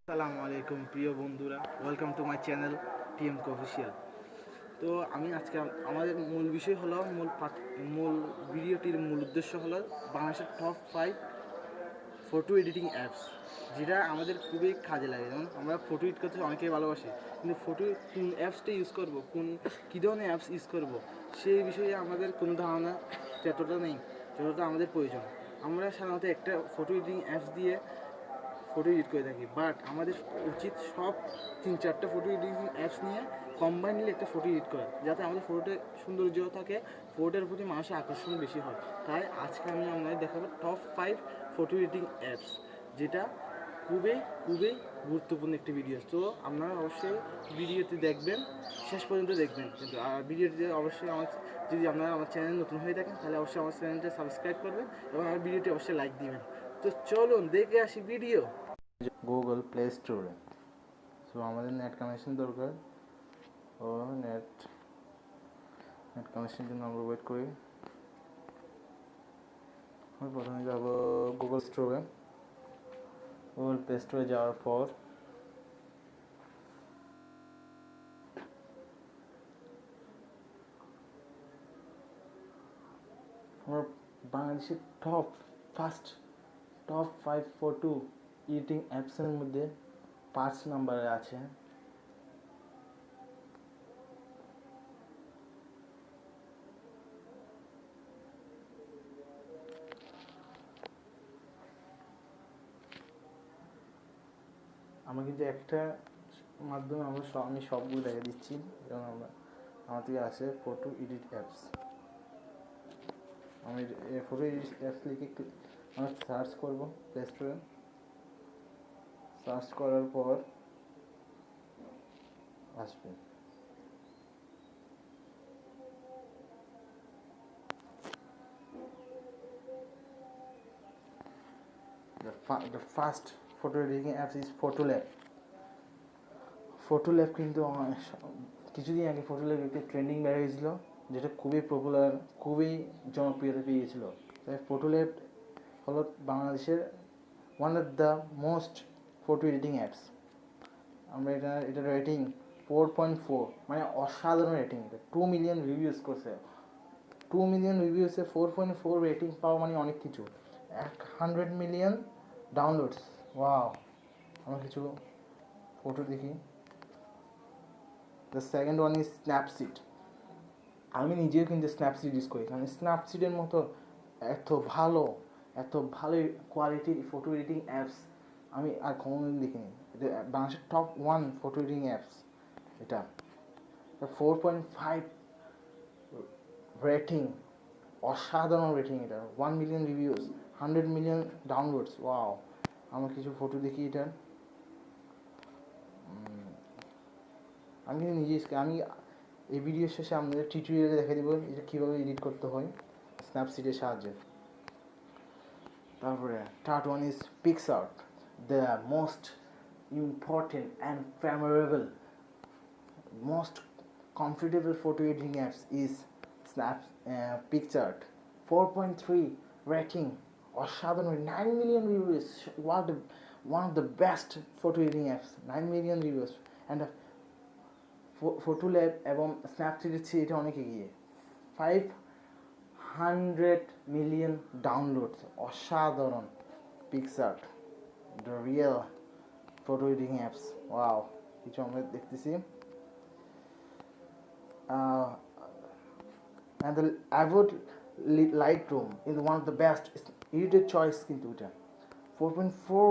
আসসালামু আলাইকুম প্রিয় বন্ধুরা, welcome to my channel TM official. তো আমি আজকে আমাদের মূল বিষয় হলো মূল ভিডিওটির মূল উদ্দেশ্য হলো বাংলাদেশের টপ 5 ফটো এডিটিং অ্যাপস, যেটা আমাদের খুবই কাজে লাগে। যেমন আমরা ফটো এডিট করতে অনেকেই ভালোবাসি, কিন্তু ফটো কোন অ্যাপসটা ইউজ করব, কী ধরনের অ্যাপস ইউজ করব, সেই বিষয়ে আমাদের কোনো ধারণা যতটা নেই যতটা আমাদের প্রয়োজন। আমরা সাধারণত একটা ফটো এডিটিং অ্যাপস দিয়ে ফটো এডিট করে থাকি, বাট আমাদের উচিত সব 3-4টা ফটো এডিটিং অ্যাপস নিয়ে কম্বাইনলি একটা ফটো এডিট করা, যাতে আমাদের ফটোতে সৌন্দর্য থাকে, ফটোটার প্রতি মানুষের আকর্ষণ বেশি হয়। তাই আজকে আমি আপনাদের দেখাবো টপ 5 ফটো এডিটিং অ্যাপস, যেটা খুবই খুবই গুরুত্বপূর্ণ একটি ভিডিও। তো আপনারা অবশ্যই ভিডিওটি দেখবেন, শেষ পর্যন্ত দেখবেন। কিন্তু ভিডিওটিতে অবশ্যই যদি আপনারা আমার চ্যানেল নতুন হয়ে থাকেন, তাহলে অবশ্যই আমার চ্যানেলটা সাবস্ক্রাইব করবেন এবং আমার ভিডিওটি অবশ্যই লাইক দিবেন। তো চলুন দেখে আসি ভিডিও। গুগল প্লে স্টোরে। সো আমাদের নেট কানেকশন দরকার, ও নেট কানেকশন জন্য আমরা ওয়েট করি। আমি প্রথমে যাব গুগল স্টোরে। গুগল প্লে স্টোরে যাওয়ার পর আমার বাংলাদেশের টপ 5 ফটো এডিটিং অ্যাপসের মধ্যে 5 নম্বরে আছে। আমরা কিন্তু একটা মাধ্যমে আমি সবগুলো দেখে দিচ্ছি। যেমন আমার থেকে আছে ফটো এডিট অ্যাপস। আমি ফটো এডিট অ্যাপস লিখে আমরা সার্চ করব প্লে স্টোরে। সার্চ করার পর আসবে the first photo editing apps is photolab. Photolab কিন্তু কিছুদিন আগে ফটোল্যাব একটা ট্রেন্ডিং বের হয়েছিল, যেটা খুবই পপুলার, খুবই জনপ্রিয়তা পেয়েছিল। তাই ফটোল্যাব হলো বাংলাদেশের one of the most photo editing apps. আমরা এটা রেটিং 4.4, মানে অসাধারণ রেটিং। এটা 2 মিলিয়ন রিভিউজ করছে। 2 মিলিয়ন রিভিউসে 4.4 রেটিং পাওয়া মানে অনেক কিছু। 100 মিলিয়ন ডাউনলোডস, ওয়াও। আমরা কিছু ফটো দেখি। The second one is Snapseed. আমি নিজেও কিন্তু স্ন্যাপসিড ইউজ করি, কারণ স্ন্যাপসিডের মতো এত ভালো কোয়ালিটির ফটো এডিটিং অ্যাপস আমি আর কোনোদিন দেখিনি। এটা বাংলাদেশের টপ 1 ফটো এডিটিং অ্যাপস। এটা 4.5 রেটিং, অসাধারণ রেটিং। এটা 1 million reviews, 100 million downloads, wow. আমরা কিছু ফটো দেখি এটার। আমি এই ভিডিওর শেষে আপনাদের টিউটোরিয়ালে দেখা দেবো এটা কীভাবে এডিট করতে হয় স্ন্যাপসিডের সাহায্যে। তারপরে third one is PicsArt. The most important and favourable, most comfortable photo editing apps is picsart. 4.3 rating, অসাধারণ। 9 million reviews, one of the best photo editing apps, 9 million reviews. And Photolab এবং স্ন্যাপসিডের চেয়ে এটা অনেক এগিয়ে, 500 মিলিয়ন ডাউনলোডস, অসাধারণ। PicsArt, the real photo editing apps, wow. কিছু আমরা দেখতেছি। And the Avid Lightroom is one of the best edited choice কিন্তু এটা 4.4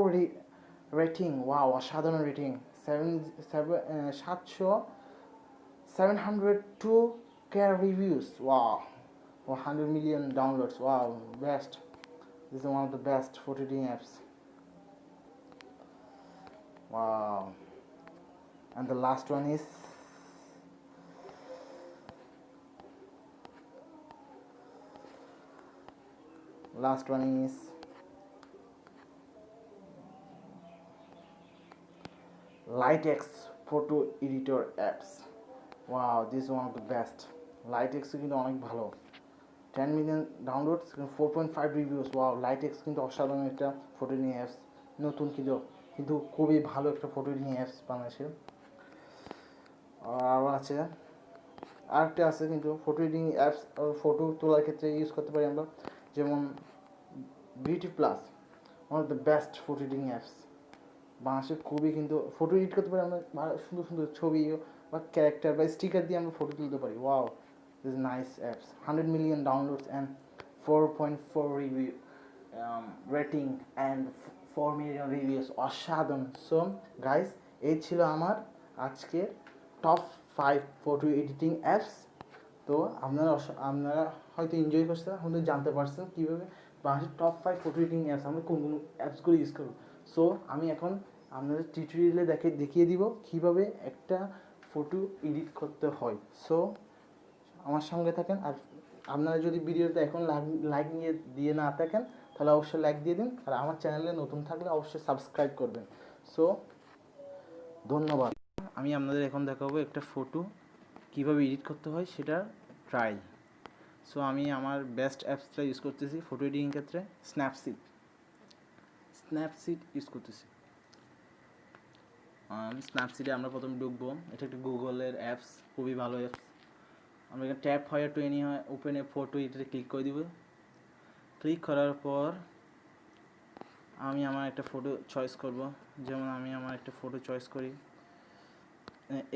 রেটিং, ওয়াও, অসাধারণ rating. 702k reviews, wow. 100 million downloads, wow, best. This is one of the best photo editing apps, wow. And the last one is Lightex photo editor apps, wow. This is one of the best. Lightex কিন্তু অনেক ভালো, 10 million downloads, 4.5 reviews, wow. Lightex কিন্তু অসাধারণ একটা photo editing apps, নতুন কিন্তু কিন্তু খুবই ভালো একটা ফটো এডিটিং অ্যাপস বাংলাদেশের। আরও আছে, আরেকটা আছে কিন্তু ফটো এডিটিং অ্যাপস, ফটো তোলার ক্ষেত্রে ইউজ করতে পারি আমরা, যেমন beauty plus, one of the best photo editing apps বাংলাদেশে। খুবই কিন্তু ফটো এডিট করতে পারি আমরা, সুন্দর সুন্দর ছবি বা ক্যারেক্টার বা স্টিকার দিয়ে আমরা ফটো তুলতে পারি। Wow, this nice apps, 100 million downloads and 4.4 review rating and 4 million reviews, অসাধারণ। সো গাইস, এই ছিল আমার আজকের টপ 5 ফটো এডিটিং অ্যাপস। তো আপনারা হয়তো এনজয় করছেন, হয়তো জানতে পারছেন কীভাবে বাংলাদেশের টপ 5 ফটো এডিটিং অ্যাপস আমরা কোন কোন অ্যাপসগুলো ইউজ করব। সো আমি এখন আপনাদের টিউটোরিয়ালে দেখিয়ে দিব কীভাবে একটা ফটো এডিট করতে হয়। সো আমার সঙ্গে থাকেন। আর আপনারা যদি ভিডিওতে এখন লাইক দিয়ে না থাকেন তাহলে অবশ্যই লাইক দিয়ে দিন, আর আমার চ্যানেলে নতুন থাকলে অবশ্যই সাবস্ক্রাইব করবেন। সো ধন্যবাদ। আমি আপনাদের এখন দেখাবো একটা ফটো কীভাবে এডিট করতে হয় সেটার ট্রায়াল। সো আমি আমার বেস্ট অ্যাপসটা ইউজ করতেছি ফটো এডিটিং ক্ষেত্রে, স্ন্যাপসিড ইউজ করতেছি। স্ন্যাপসিডে আমরা প্রথমে ঢুকবো। এটা একটা গুগলের অ্যাপস, খুবই ভালো অ্যাপস। আমরা এখানে ট্যাপ হয় টু এনি হয় ওপেন এ ফটো, এটাতে ক্লিক করে দিব। ক্লিক করার পর আমি আমার একটা ফটো চয়েস করব। যেমন আমি আমার একটা ফটো চয়েস করি,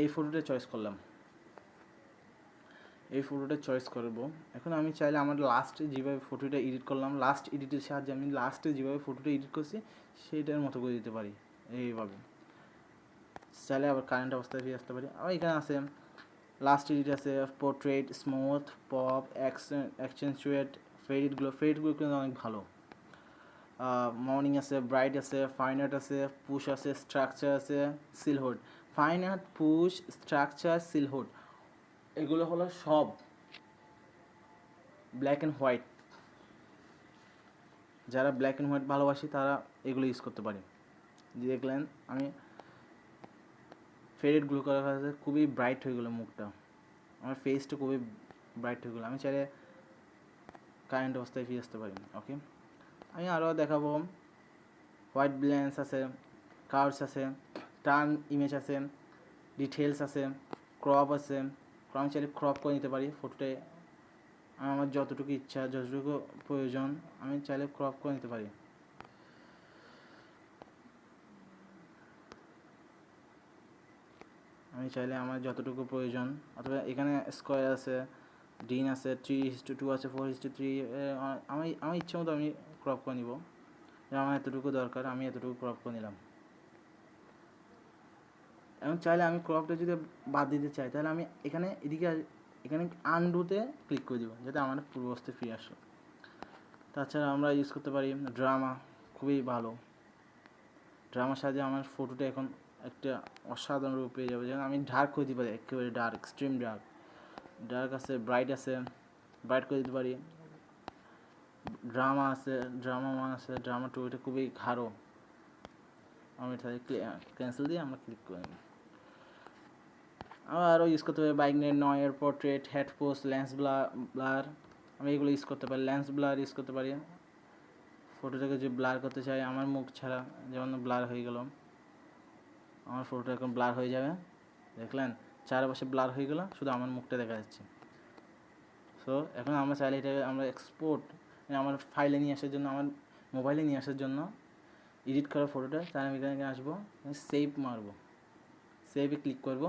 এই ফটোটা চয়েস করলাম, এই ফটোটা চয়েস করব। এখন আমি চাইলে আমার লাস্টে যেভাবে ফটোটা এডিট করলাম, লাস্ট এডিটের সাহায্যে আমি লাস্টে যেভাবে ফটোটা এডিট করছি সেইটার মতো করে দিতে পারি এইভাবে। চাইলে আবার কারেন্ট অবস্থায় ফিরে আসতে পারি। আবার এখানে আছে লাস্ট এডিট আছে, পোর্ট্রেট, স্মুথ, পপ, অ্যাকসেন্টুয়েট, ফেডগুলো কিন্তু অনেক ভালো। মর্নিং আছে, ব্রাইট আছে, ফাইন আর্ট আছে, পুশ আছে, স্ট্রাকচার আছে, সিলহুড। ফাইন আর্ট, পুশ, স্ট্রাকচার, সিলহুড এগুলো হলো সব ব্ল্যাক অ্যান্ড হোয়াইট। যারা ব্ল্যাক অ্যান্ড হোয়াইট ভালোবাসি তারা এগুলো ইউজ করতে পারে। দেখলেন আমি ফেডগুলো করার কাছে খুবই ব্রাইট হয়ে গেলো মুখটা, আমার ফেসটা খুবই ব্রাইট হয়ে গেলো। আমি চাইলে কারেন্ট অবস্থায় ফিরে আসতে পারি। ওকে, আমি আরও দেখাবো। হোয়াইট ব্যালেন্স আছে, কার্ভস আছে, টার্ন ইমেজ আছে, ডিটেলস আছে, ক্রপ আছে। আমি চাইলে ক্রপ করে নিতে পারি ফটোটায়, আমার যতটুকু ইচ্ছা যতটুকু প্রয়োজন আমি চাইলে ক্রপ করে নিতে পারি। আমি চাইলে আমার যতটুকু প্রয়োজন, অথবা এখানে স্কোয়ার আছে, ডিন আছে, 3:2 আছে, 4:3। আমি ইচ্ছা মতো আমি ক্রপ করে নিব, আমার এতটুকু দরকার আমি এতটুকু ক্রপ করে নিলাম। এবং চাইলে আমি ক্রপটা যদি বাদ দিতে চাই তাহলে আমি এখানে আনডুতে ক্লিক করে দিব, যাতে আমার পূর্বাবস্থায় ফিরে আসে। তাছাড়া আমরা ইউজ করতে পারি ড্রামা, খুবই ভালো। ড্রামার সাহায্যে আমার ফটোটা এখন একটা অসাধারণ রূপ পেয়ে যাবে। যেমন আমি ডার্ক করে দিতে পারি, একেবারে ডার্ক, এক্সট্রিম ডার্ক আছে, ব্রাইট ব্রাইট করে দিতে পারি। ড্রামা আছে, ড্রামা 1 আছে, ড্রামা 2, এটা খুবই গাঢ়। আমি তাহলে ক্যান্সেল দিয়ে আমরা ক্লিক করে নিই। আরও ইউজ করতে পারি বাইকনেট, নয়ের, portrait, head post, lens blur. আমি এগুলো ইউজ করতে পারি। লেন্স ব্লার ইউজ করতে পারি, ফটোটাকে যে ব্লার করতে চাই আমার মুখ ছাড়া, যেমন ব্লার হয়ে গেল, আমার ফটোটা এখন ব্লার হয়ে যাবে। দেখলেন চারপাশে ব্লার হয়ে গেল, শুধু আমার মুখটা দেখা যাচ্ছে। সো এখন আমরা চাইলে এটাকে আমরা এক্সপোর্ট আমার ফাইলে নিয়ে আসার জন্য, আমার মোবাইলে নিয়ে আসার জন্য, এডিট করা ফটোটা, তাহলে আমি এখানে আসবো, সেভ মারবো, সেভে ক্লিক করবো।